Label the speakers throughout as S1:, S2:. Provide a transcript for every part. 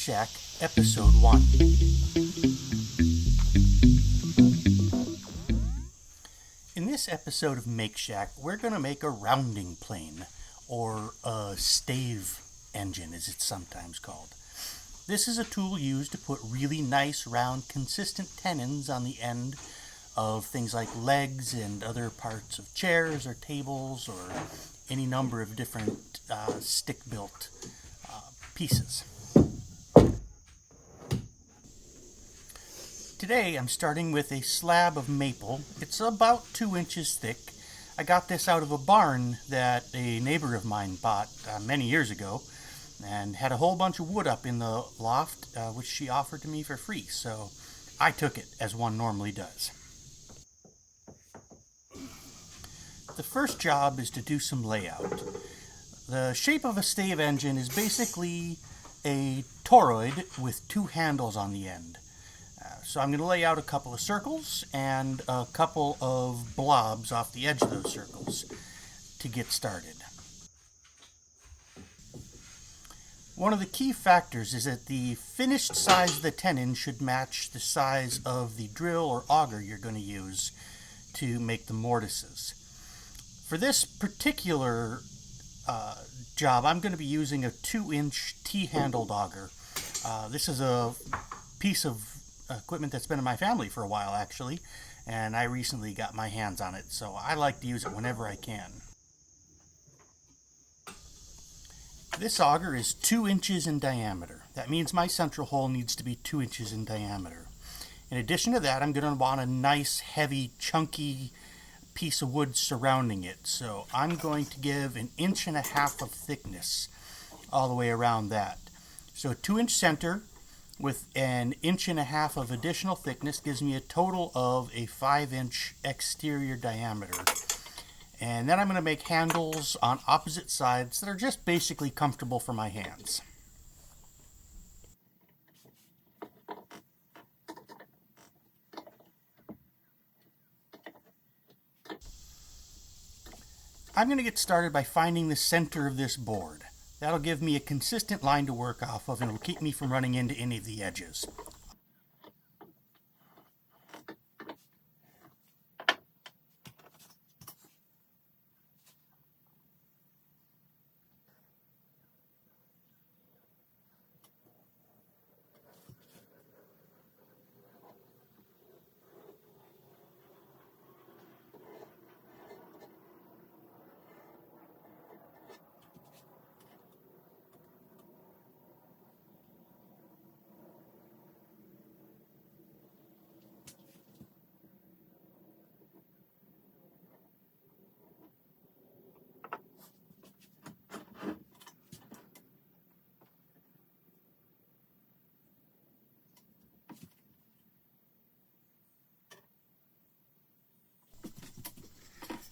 S1: Shack Episode 1. In this episode of Make Shack, we're going to make a rounding plane, or a stave engine as it's sometimes called. This is a tool used to put really nice, round, consistent tenons on the end of things like legs and other parts of chairs or tables or any number of different stick-built pieces. Today I'm starting with a slab of maple. It's about 2 inches thick. I got this out of a barn that a neighbor of mine bought many years ago and had a whole bunch of wood up in the loft, which she offered to me for free, so I took it as one normally does. The first job is to do some layout. The shape of a stave engine is basically a toroid with two handles on the end. So I'm going to lay out a couple of circles and a couple of blobs off the edge of those circles to get started. One of the key factors is that the finished size of the tenon should match the size of the drill or auger you're going to use to make the mortises. For this particular job, I'm going to be using a 2-inch T-handled auger. This is a piece of equipment that's been in my family for a while, actually, and I recently got my hands on it, so I like to use it whenever I can. This auger is 2 inches in diameter. That means my central hole needs to be 2 inches in diameter. In addition to that, I'm going to want a nice, heavy, chunky piece of wood surrounding it, so I'm going to give 1.5 inches of thickness all the way around that. So a 2-inch center with 1.5 inches of additional thickness gives me a total of a 5-inch exterior diameter. And then I'm going to make handles on opposite sides that are just basically comfortable for my hands. I'm going to get started by finding the center of this board. That'll give me a consistent line to work off of and it'll keep me from running into any of the edges.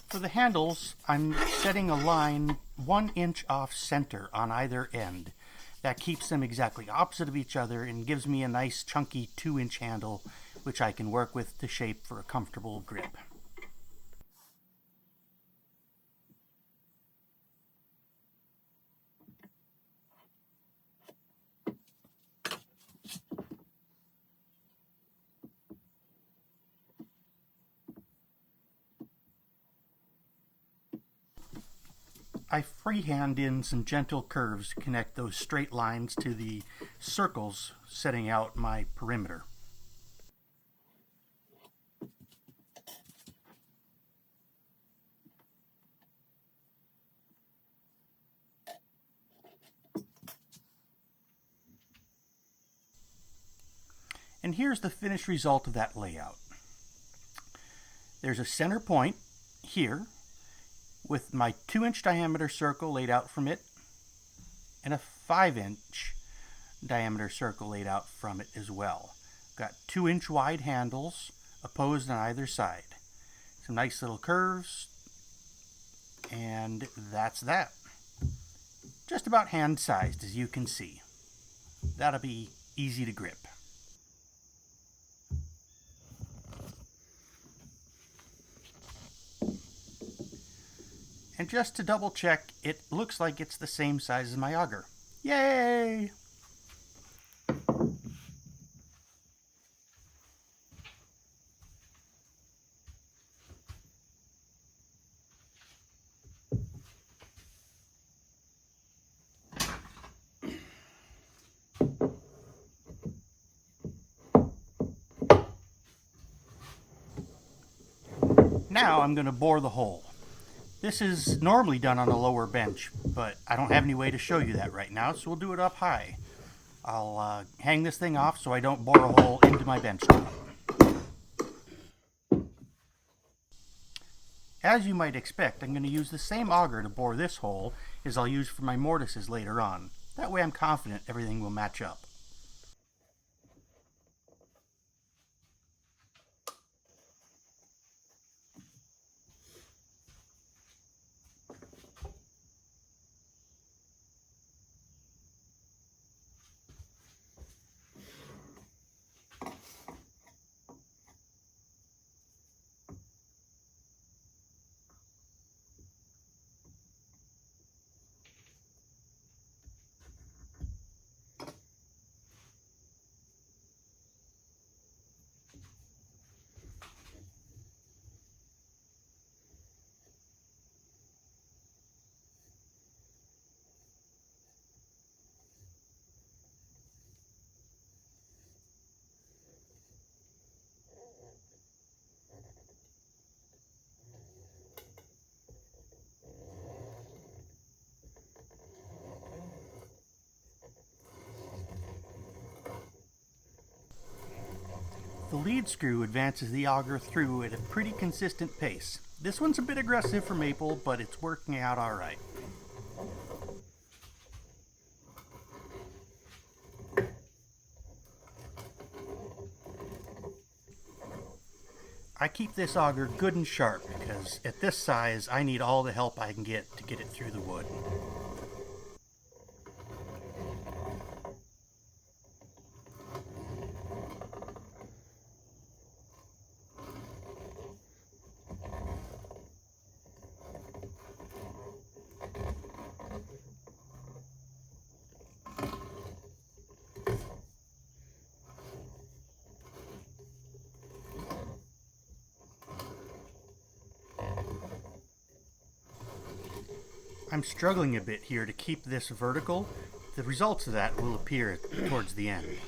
S1: For the handles, I'm setting a line 1 inch off center on either end. That keeps them exactly opposite of each other and gives me a nice chunky 2-inch handle which I can work with to shape for a comfortable grip. I freehand in some gentle curves to connect those straight lines to the circles setting out my perimeter. And here's the finished result of that layout. There's a center point here with my 2-inch diameter circle laid out from it and a 5-inch diameter circle laid out from it as well. Got 2-inch wide handles opposed on either side. Some nice little curves, and that's that. Just about hand-sized, as you can see. That'll be easy to grip. And just to double check, it looks like it's the same size as my auger. Yay! Now I'm going to bore the hole. This is normally done on a lower bench, but I don't have any way to show you that right now, so we'll do it up high. I'll hang this thing off so I don't bore a hole into my bench top. As you might expect, I'm going to use the same auger to bore this hole as I'll use for my mortises later on. That way I'm confident everything will match up. The lead screw advances the auger through at a pretty consistent pace. This one's a bit aggressive for maple, but it's working out alright. I keep this auger good and sharp because at this size I need all the help I can get to get it through the wood. I'm struggling a bit here to keep this vertical. The results of that will appear towards the end.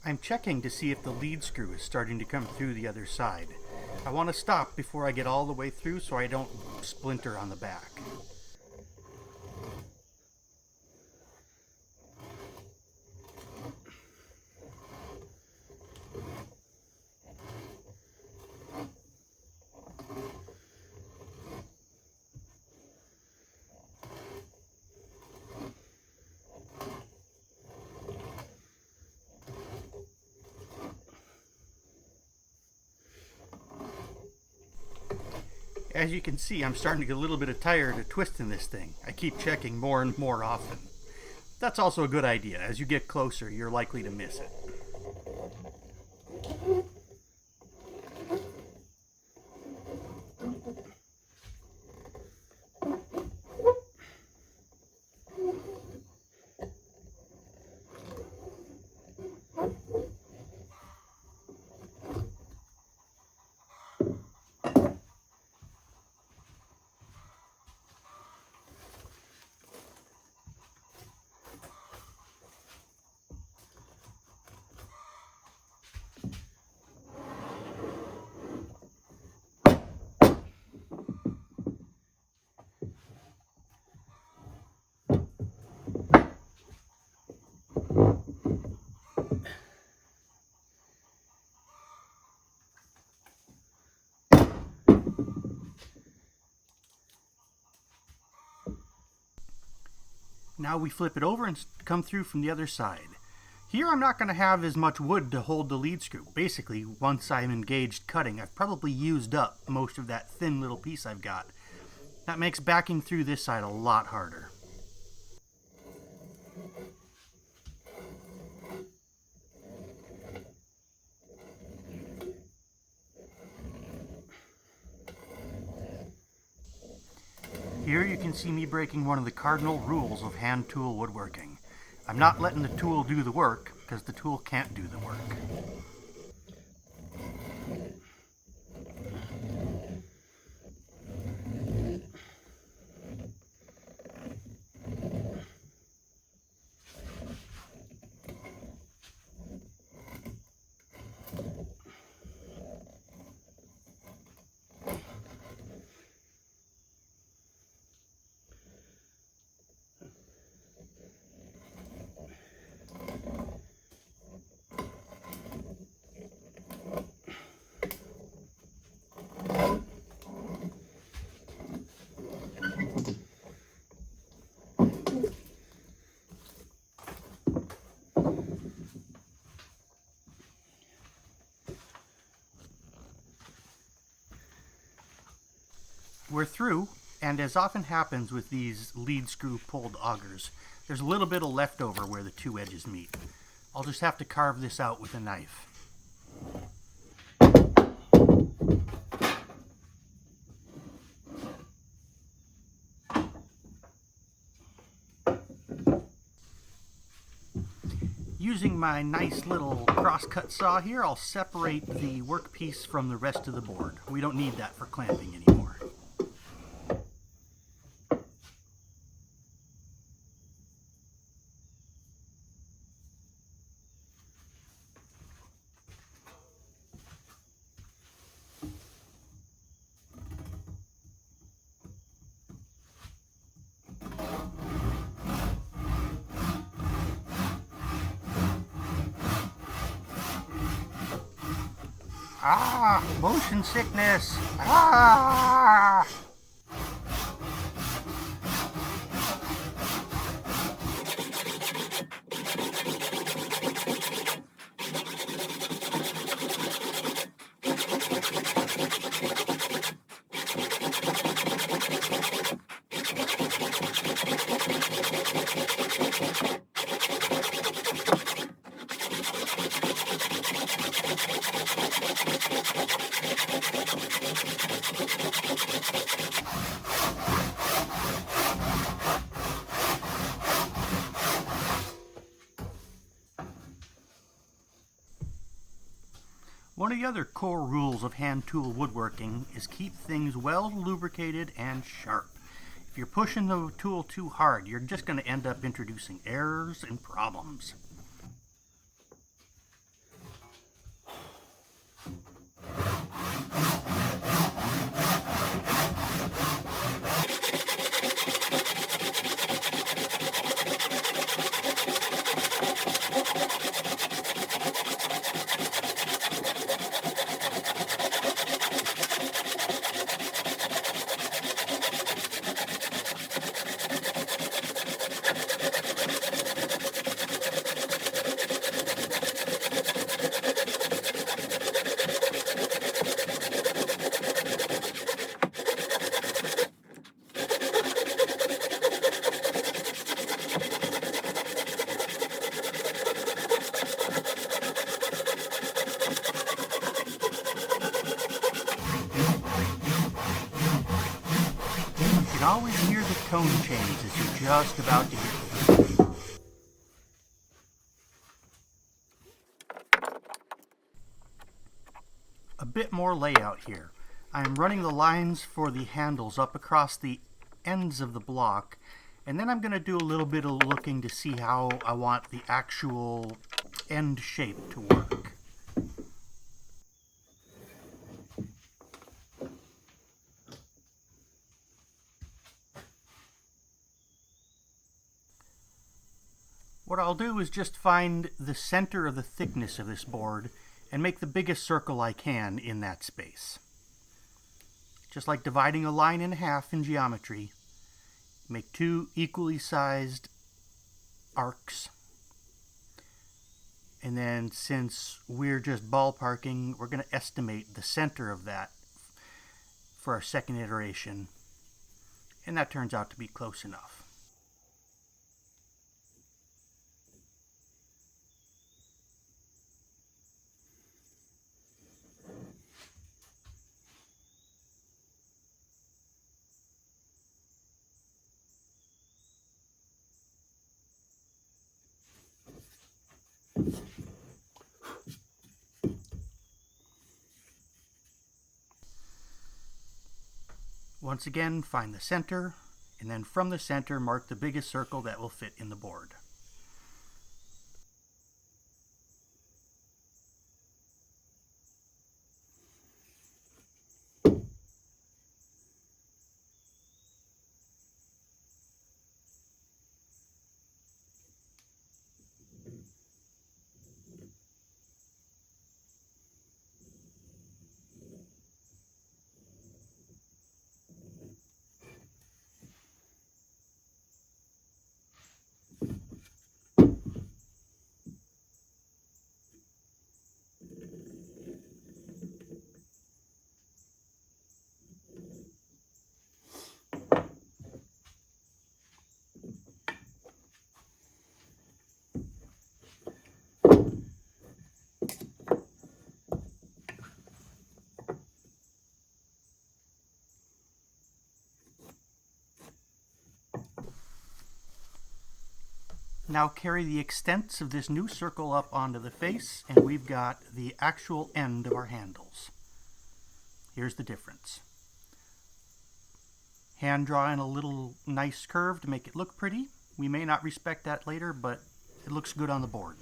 S1: I'm checking to see if the lead screw is starting to come through the other side. I want to stop before I get all the way through so I don't splinter on the back. As you can see, I'm starting to get a little bit tired of twisting this thing. I keep checking more and more often. That's also a good idea. As you get closer, you're likely to miss it. Now we flip it over and come through from the other side. Here I'm not going to have as much wood to hold the lead screw. Basically, once I'm engaged cutting, I've probably used up most of that thin little piece I've got. That makes backing through this side a lot harder. Here you can see me breaking one of the cardinal rules of hand tool woodworking. I'm not letting the tool do the work, because the tool can't do the work. We're through, and as often happens with these lead screw pulled augers, there's a little bit of leftover where the two edges meet. I'll just have to carve this out with a knife. Using my nice little crosscut saw here, I'll separate the workpiece from the rest of the board. We don't need that for clamping anymore. Ah, motion sickness. Ah! One of the other core rules of hand tool woodworking is keep things well lubricated and sharp. If you're pushing the tool too hard, you're just going to end up introducing errors and problems. You can always hear the tone change as you're just about to get through. A bit more layout here. I am running the lines for the handles up across the ends of the block, and then I'm going to do a little bit of looking to see how I want the actual end shape to work. What I'll do is just find the center of the thickness of this board and make the biggest circle I can in that space. Just like dividing a line in half in geometry, make two equally sized arcs. And then since we're just ballparking, we're going to estimate the center of that for our second iteration. And that turns out to be close enough. Once again, find the center, and then from the center, mark the biggest circle that will fit in the board. Now carry the extents of this new circle up onto the face, and we've got the actual end of our handles. Here's the difference. Hand draw in a little nice curve to make it look pretty. We may not respect that later, but it looks good on the board.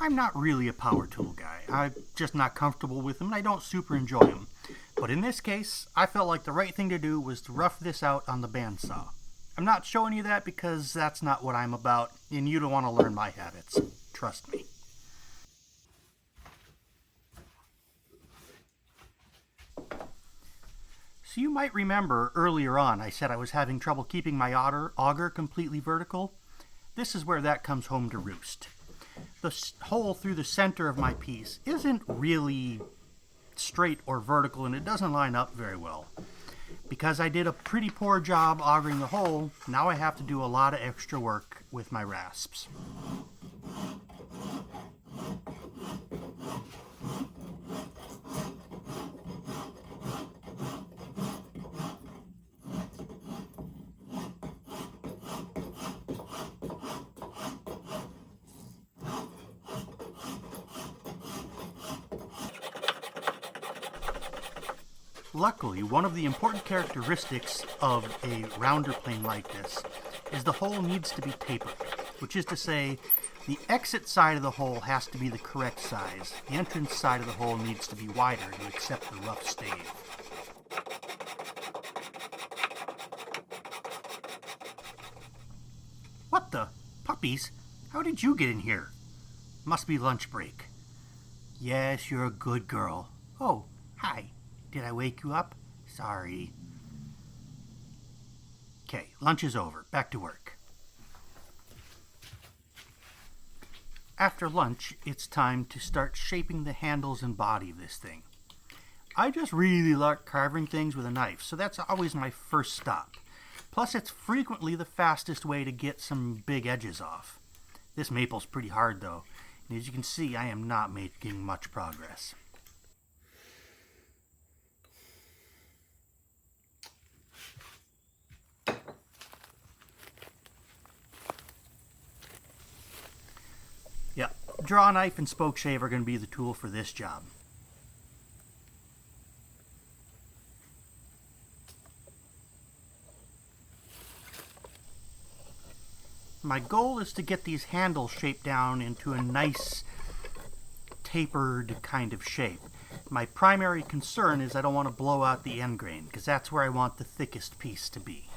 S1: I'm not really a power tool guy. I'm just not comfortable with them, and I don't super enjoy them. But in this case, I felt like the right thing to do was to rough this out on the bandsaw. I'm not showing you that because that's not what I'm about, and you don't want to learn my habits. Trust me. So you might remember earlier on I said I was having trouble keeping my auger completely vertical. This is where that comes home to roost. The hole through the center of my piece isn't really straight or vertical, and it doesn't line up very well. Because I did a pretty poor job augering the hole, now I have to do a lot of extra work with my rasps. Luckily, one of the important characteristics of a rounder plane like this is the hole needs to be tapered, which is to say, the exit side of the hole has to be the correct size. The entrance side of the hole needs to be wider to accept the rough stave. What the? Puppies? How did you get in here? Must be lunch break. Yes, you're a good girl. Oh, hi. Did I wake you up? Sorry. Okay, lunch is over. Back to work. After lunch, it's time to start shaping the handles and body of this thing. I just really like carving things with a knife, so that's always my first stop. Plus, it's frequently the fastest way to get some big edges off. This maple's pretty hard, though, and as you can see, I am not making much progress. Yeah, draw knife and spoke shave are going to be the tool for this job. My goal is to get these handles shaped down into a nice tapered kind of shape. My primary concern is I don't want to blow out the end grain, because that's where I want the thickest piece to be.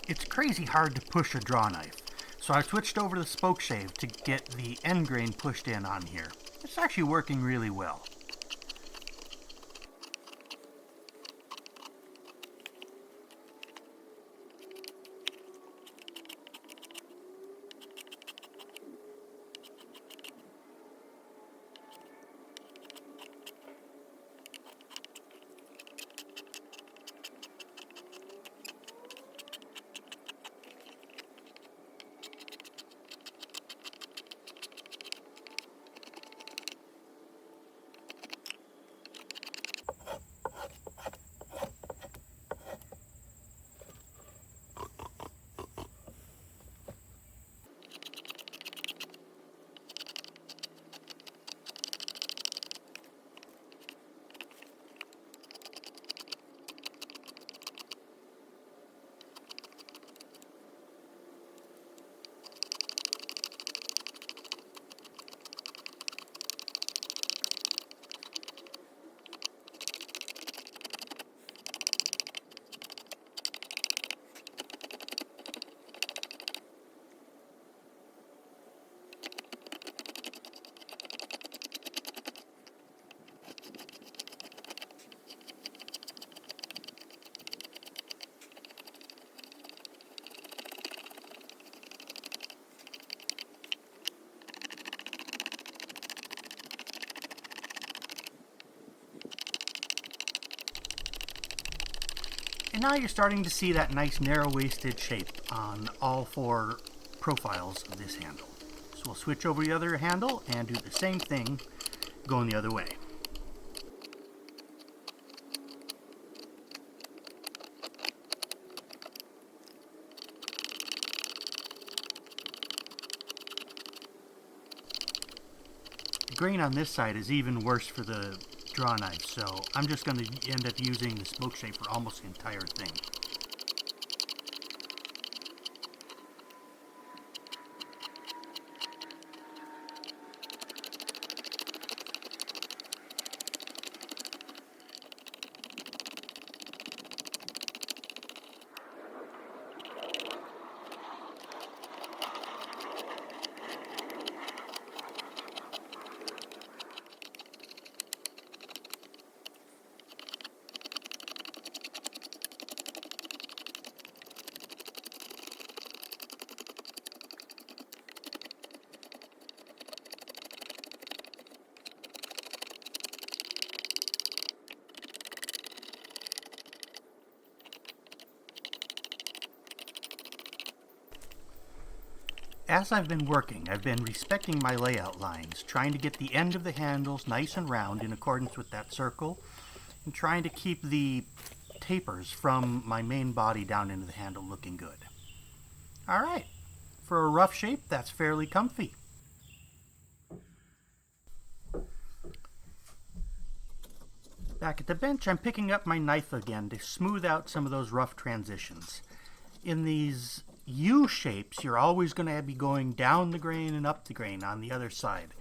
S1: It's crazy hard to push a draw knife, so I switched over to the spoke shave to get the end grain pushed in on here. It's actually working really well. And now you're starting to see that nice narrow-waisted shape on all four profiles of this handle. So we'll switch over the other handle and do the same thing going the other way. The grain on this side is even worse for the draw knife, so I'm just going to end up using the spoke shave for almost the entire thing. As I've been working, I've been respecting my layout lines, trying to get the end of the handles nice and round in accordance with that circle, and trying to keep the tapers from my main body down into the handle looking good. Alright, for a rough shape, that's fairly comfy. Back at the bench, I'm picking up my knife again to smooth out some of those rough transitions. In these U shapes, you're always going to be going down the grain and up the grain on the other side.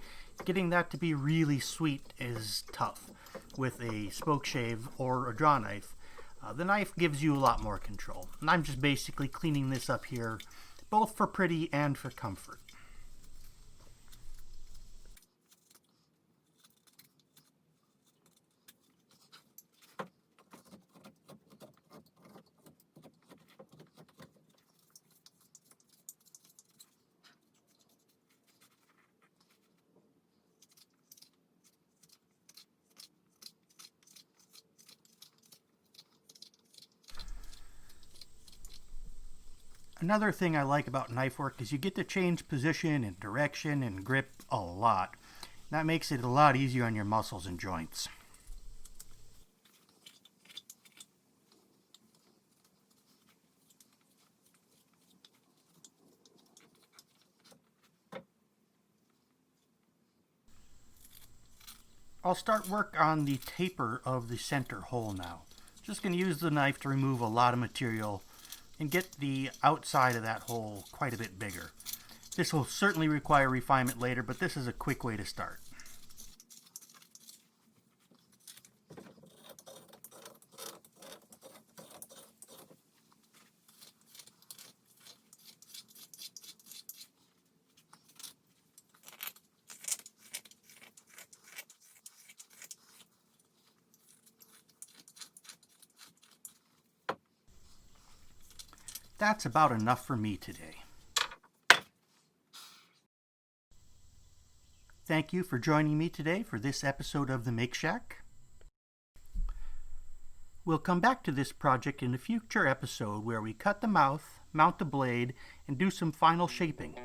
S1: Getting that to be really sweet is tough. With a spoke shave or a draw knife, the knife gives you a lot more control. And I'm just basically cleaning this up here, both for pretty and for comfort. Another thing I like about knife work is you get to change position and direction and grip a lot. That makes it a lot easier on your muscles and joints. I'll start work on the taper of the center hole now. Just going to use the knife to remove a lot of material and get the outside of that hole quite a bit bigger. This will certainly require refinement later, but this is a quick way to start. That's about enough for me today. Thank you for joining me today for this episode of the Make Shack. We'll come back to this project in a future episode where we cut the mouth, mount the blade, and do some final shaping.